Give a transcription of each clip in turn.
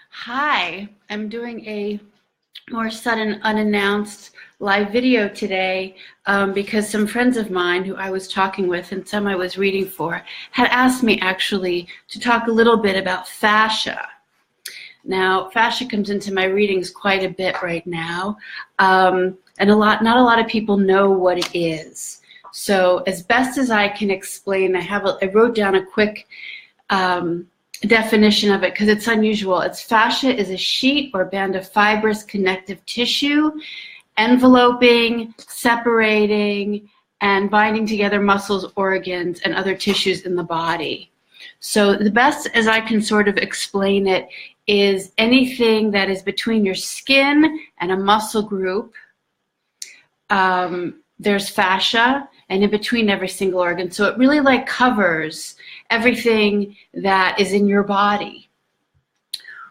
Hi, I'm doing a more sudden, unannounced live video today because some friends of mine who I was talking with and some I was reading for had asked me actually to talk a little bit about fascia. Now, fascia comes into my readings quite a bit right now, and not a lot of people know what it is. So as best as I can explain, I wrote down a quick definition of it because it's unusual. Fascia is a sheet or band of fibrous connective tissue enveloping, separating, and binding together muscles, organs, and other tissues in the body. So the best as I can sort of explain it is anything that is between your skin and a muscle group. There's fascia, and in between every single organ. So it really like covers everything that is in your body.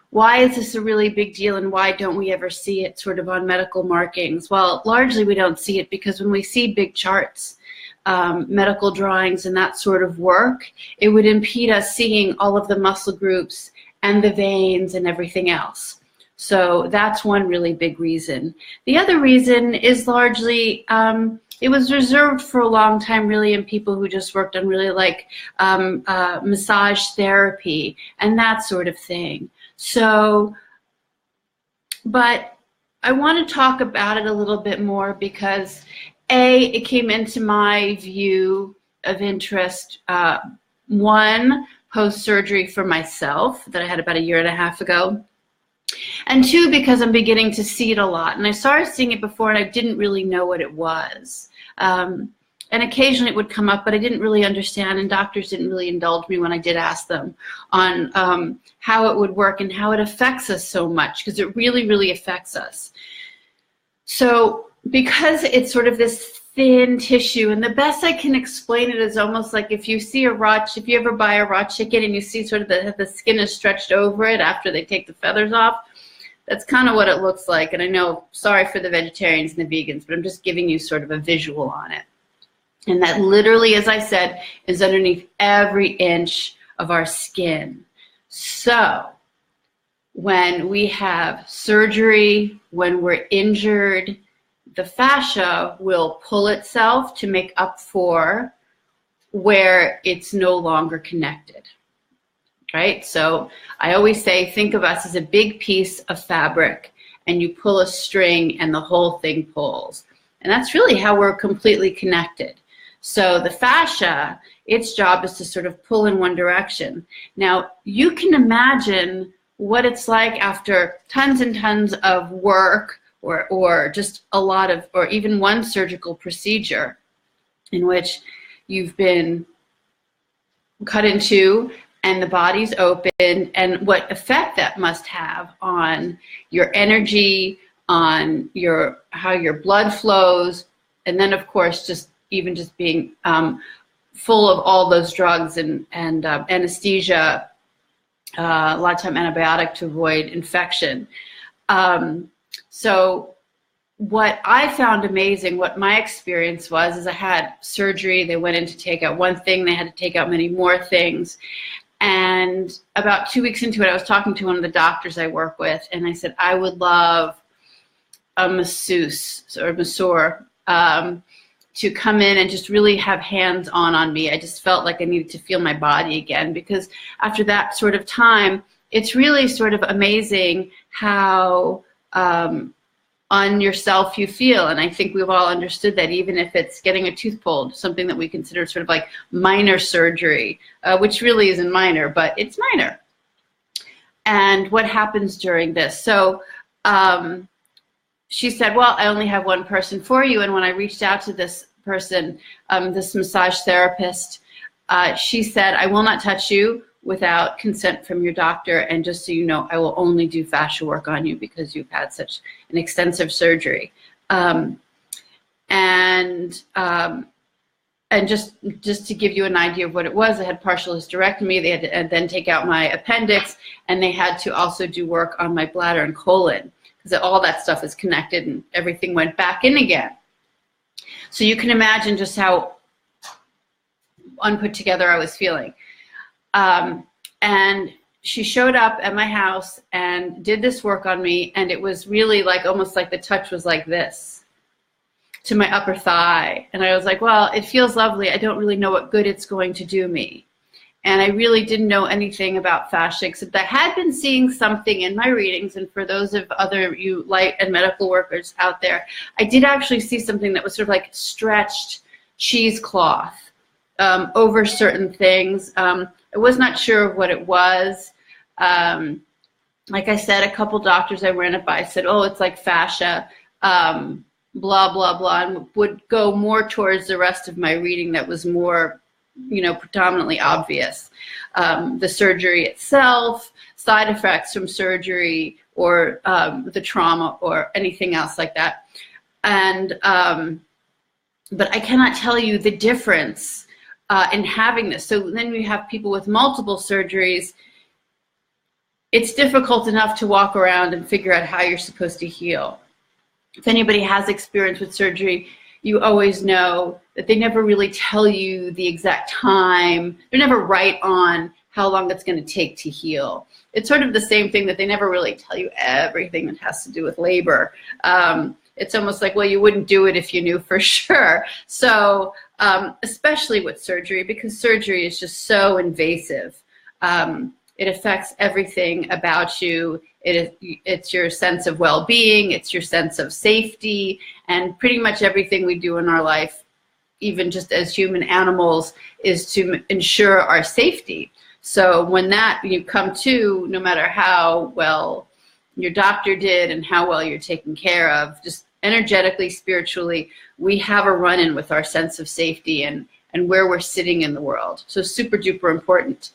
Why is this a really big deal, and why don't we ever see it sort of on medical markings? Well, largely we don't see it because when we see big charts, medical drawings and that sort of work, it would impede us seeing all of the muscle groups and the veins and everything else. So that's one really big reason. The other reason is largely it was reserved for a long time really in people who just worked on really like massage therapy and that sort of thing. So, but I want to talk about it a little bit more because it came into my view of interest, one, post-surgery for myself that I had about 1.5 years ago. And two, because I'm beginning to see it a lot. And I started seeing it before and I didn't really know what it was. And occasionally it would come up, but I didn't really understand, and doctors didn't really indulge me when I did ask them on how it would work and how it affects us so much, because it really, really affects us. So because it's sort of this thin tissue, and the best I can explain it is almost like if you see if you ever buy a raw chicken and you see sort of the skin is stretched over it after they take the feathers off, that's kind of what it looks like. And I know, sorry for the vegetarians and the vegans, but I'm just giving you sort of a visual on it. And that literally, as I said, is underneath every inch of our skin. So when we have surgery, when we're injured, the fascia will pull itself to make up for where it's no longer connected, right? So I always say, think of us as a big piece of fabric, and you pull a string and the whole thing pulls. And that's really how we're completely connected. So the fascia, its job is to sort of pull in one direction. Now, you can imagine what it's like after tons and tons of work or just a lot of, or even one surgical procedure in which you've been cut in two and the body's open, and what effect that must have on your energy, on how your blood flows, and then of course just being full of all those drugs and anesthesia, a lot of time antibiotic to avoid infection. So what I found amazing, what my experience was, is I had surgery. They went in to take out one thing. They had to take out many more things. And about 2 weeks into it, I was talking to one of the doctors I work with, and I said, I would love a masseuse or masseur to come in and just really have hands on me. I just felt like I needed to feel my body again, because after that sort of time, it's really sort of amazing how on yourself you feel. And I think we've all understood that, even if it's getting a tooth pulled, something that we consider sort of like minor surgery, which really isn't minor, but it's minor. And what happens during this? So she said, well, I only have one person for you. And when I reached out to this person, this massage therapist, she said, I will not touch you without consent from your doctor, and just so you know, I will only do fascia work on you because you've had such an extensive surgery. And just to give you an idea of what it was, I had partial hysterectomy. They had to then take out my appendix, and they had to also do work on my bladder and colon, because all that stuff is connected and everything went back in again. So you can imagine just how unput together I was feeling. And she showed up at my house and did this work on me, and it was really like almost like the touch was like this to my upper thigh. And I was like, well, it feels lovely. I don't really know what good it's going to do me. And I really didn't know anything about fascia, except I had been seeing something in my readings. And for those of other you light and medical workers out there, I did actually see something that was sort of like stretched cheesecloth over certain things. I was not sure of what it was. Like I said, a couple doctors I ran it by said, oh, it's like fascia, blah, blah, blah, and would go more towards the rest of my reading that was more, you know, predominantly obvious. The surgery itself, side effects from surgery, or the trauma, or anything else like that. And, but I cannot tell you the difference in having this. So then we have people with multiple surgeries. It's difficult enough to walk around and figure out how you're supposed to heal. If anybody has experience with surgery, you always know that they never really tell you the exact time. They're never right on how long it's going to take to heal. It's sort of the same thing that they never really tell you everything that has to do with labor. It's almost like, well, you wouldn't do it if you knew for sure. So especially with surgery, because surgery is just so invasive. It affects everything about you. It's your sense of well-being, it's your sense of safety, and pretty much everything we do in our life, even just as human animals, is to ensure our safety. So when that you come to, no matter how well your doctor did and how well you're taken care of, just energetically, spiritually, we have a run-in with our sense of safety and where we're sitting in the world. So super duper important.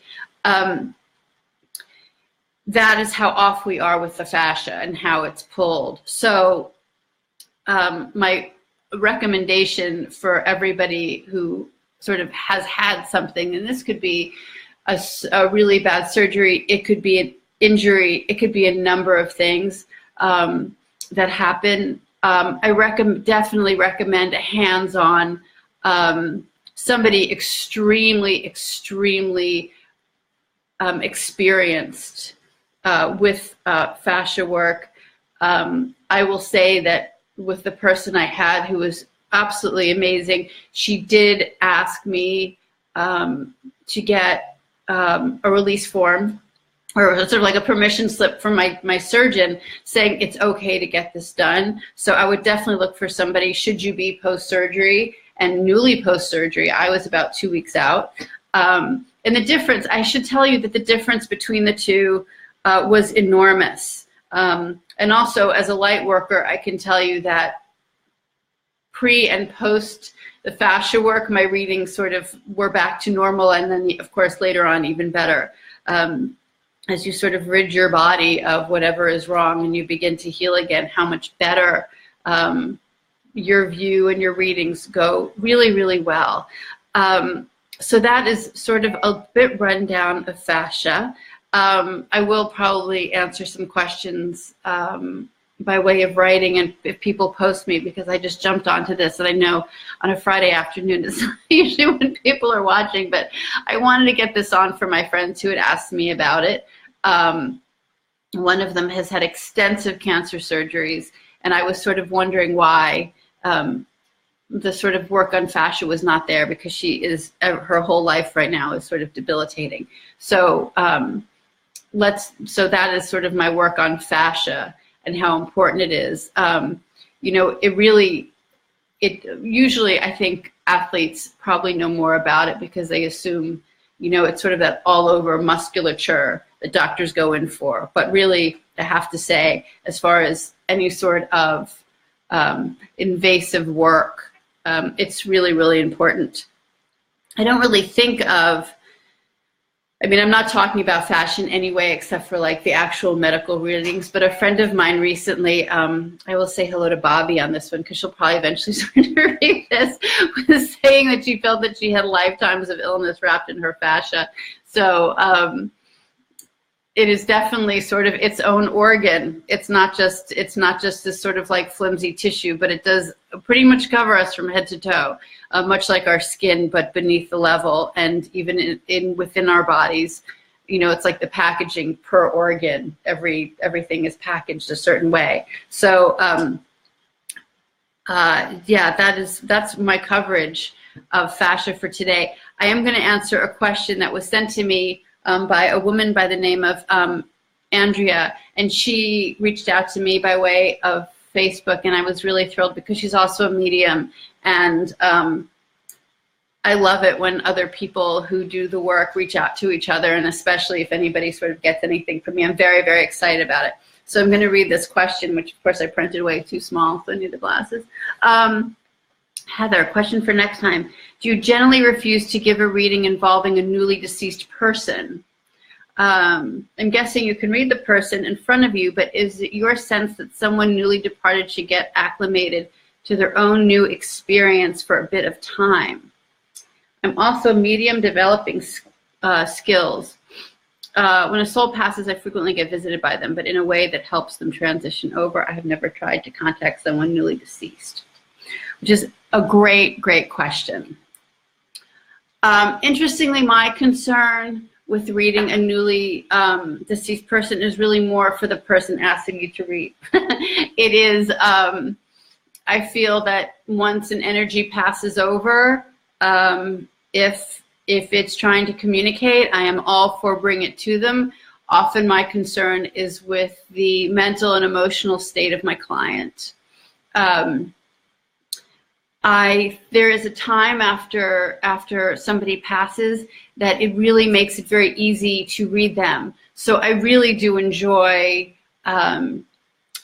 That is how off we are with the fascia and how it's pulled. So my recommendation for everybody who sort of has had something, and this could be a really bad surgery, it could be an injury, it could be a number of things that happen. I definitely recommend a hands-on, somebody extremely, extremely experienced with fascia work. I will say that with the person I had, who was absolutely amazing, she did ask me to get a release form, or sort of like a permission slip from my surgeon saying it's okay to get this done. So I would definitely look for somebody, should you be post-surgery and newly post-surgery. I was about 2 weeks out. And the difference, I should tell you that the difference between the two was enormous. And also, as a light worker, I can tell you that pre and post the fascia work, my readings sort of were back to normal, and then, of course, later on, even better. As you sort of rid your body of whatever is wrong and you begin to heal again, how much better your view and your readings go really, really well. So that is sort of a bit rundown of fascia. I will probably answer some questions by way of writing, and if people post me, because I just jumped onto this, and I know on a Friday afternoon is usually when people are watching, but I wanted to get this on for my friends who had asked me about it. One of them has had extensive cancer surgeries, and I was sort of wondering why the sort of work on fascia was not there, because she is, her whole life right now is sort of debilitating. So so that is sort of my work on fascia and how important it is. You know, usually I think athletes probably know more about it because they assume, you know, it's sort of that all over musculature that doctors go in for. But really, I have to say, as far as any sort of invasive work, it's really, really important. I don't really think of, I mean, I'm not talking about fashion anyway, except for like the actual medical readings, but a friend of mine recently, I will say hello to Bobby on this one, because she'll probably eventually sort of read this, was saying that she felt that she had lifetimes of illness wrapped in her fascia. So it is definitely sort of its own organ. It's not just this sort of like flimsy tissue, but it does pretty much cover us from head to toe, much like our skin, but beneath the level, and even within our bodies. you know, it's like the packaging per organ. Everything is packaged a certain way. So yeah, that's my coverage of fascia for today. I am going to answer a question that was sent to me by a woman by the name of Andrea, and she reached out to me by way of Facebook, and I was really thrilled because she's also a medium, and I love it when other people who do the work reach out to each other, and especially if anybody sort of gets anything from me. I'm very, very excited about it. So I'm going to read this question, which of course I printed way too small, so I need the glasses. Heather, question for next time. Do you generally refuse to give a reading involving a newly deceased person? I'm guessing you can read the person in front of you, but is it your sense that someone newly departed should get acclimated to their own new experience for a bit of time? I'm also medium developing skills. When a soul passes, I frequently get visited by them, but in a way that helps them transition over. I have never tried to contact someone newly deceased, which is a great, great question. Interestingly, my concern with reading a newly deceased person is really more for the person asking you to read. It is, I feel that once an energy passes over, if it's trying to communicate, I am all for bring it to them. Often my concern is with the mental and emotional state of my client. There is a time after somebody passes that it really makes it very easy to read them. So I really do enjoy, I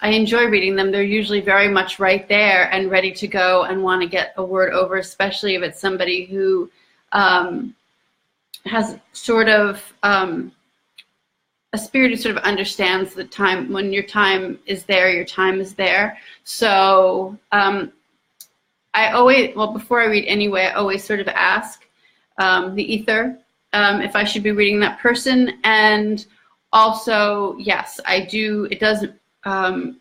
enjoy reading them. They're usually very much right there and ready to go and want to get a word over, especially if it's somebody who has sort of a spirit who sort of understands the time. When your time is there, your time is there. So I always, well, before I read anyway, I always sort of ask the ether if I should be reading that person. And also, yes, I do. It doesn't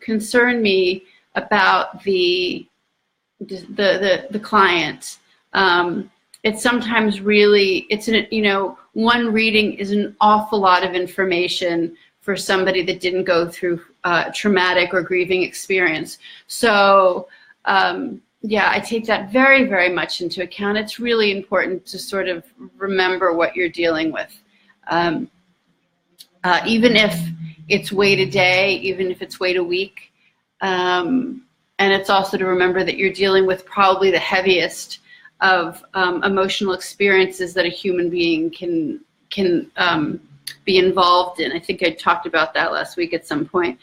concern me about the client. It's sometimes really, you know, one reading is an awful lot of information for somebody that didn't go through traumatic or grieving experience. So yeah, I take that very, very much into account. It's really important to sort of remember what you're dealing with. Even if it's wait a day, even if it's wait a week. And it's also to remember that you're dealing with probably the heaviest of emotional experiences that a human being can be involved in. I think I talked about that last week at some point.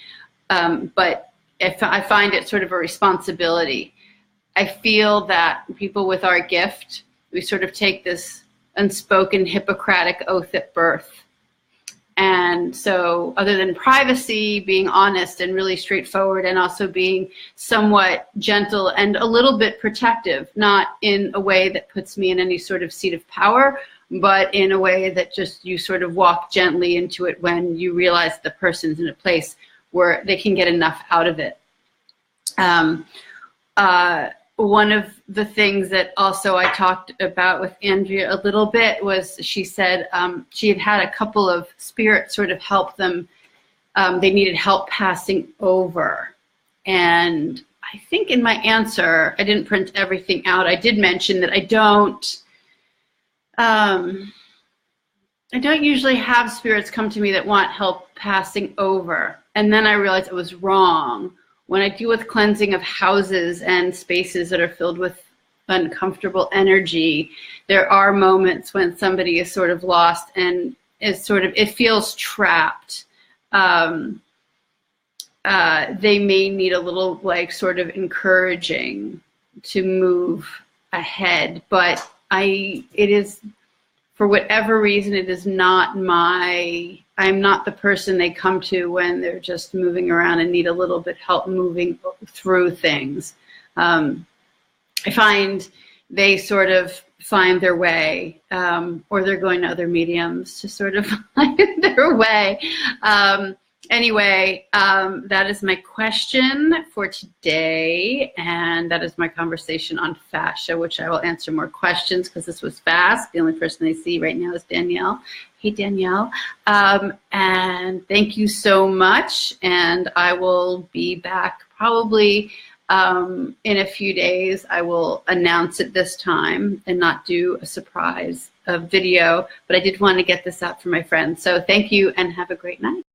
But I find it sort of a responsibility. I feel that people with our gift, we sort of take this unspoken Hippocratic oath at birth. And so other than privacy, being honest and really straightforward, and also being somewhat gentle and a little bit protective, not in a way that puts me in any sort of seat of power, but in a way that just you sort of walk gently into it when you realize the person's in a place where they can get enough out of it. One of the things that also I talked about with Andrea a little bit was she said she had had a couple of spirits sort of help them. They needed help passing over. And I think in my answer, I didn't print everything out. I did mention that I don't usually have spirits come to me that want help passing over. And then I realized I was wrong. When I deal with cleansing of houses and spaces that are filled with uncomfortable energy, there are moments when somebody is sort of lost and is sort of, it feels trapped. They may need a little like sort of encouraging to move ahead, but it is, for whatever reason, it is not I'm not the person they come to when they're just moving around and need a little bit help moving through things. I find they sort of find their way, or they're going to other mediums to sort of find their way. Anyway, that is my question for today, and that is my conversation on fascia, which I will answer more questions because this was fast. The only person I see right now is Danielle. Hey, Danielle. And thank you so much, and I will be back probably in a few days. I will announce it this time and not do a surprise video, but I did want to get this out for my friends. So thank you and have a great night.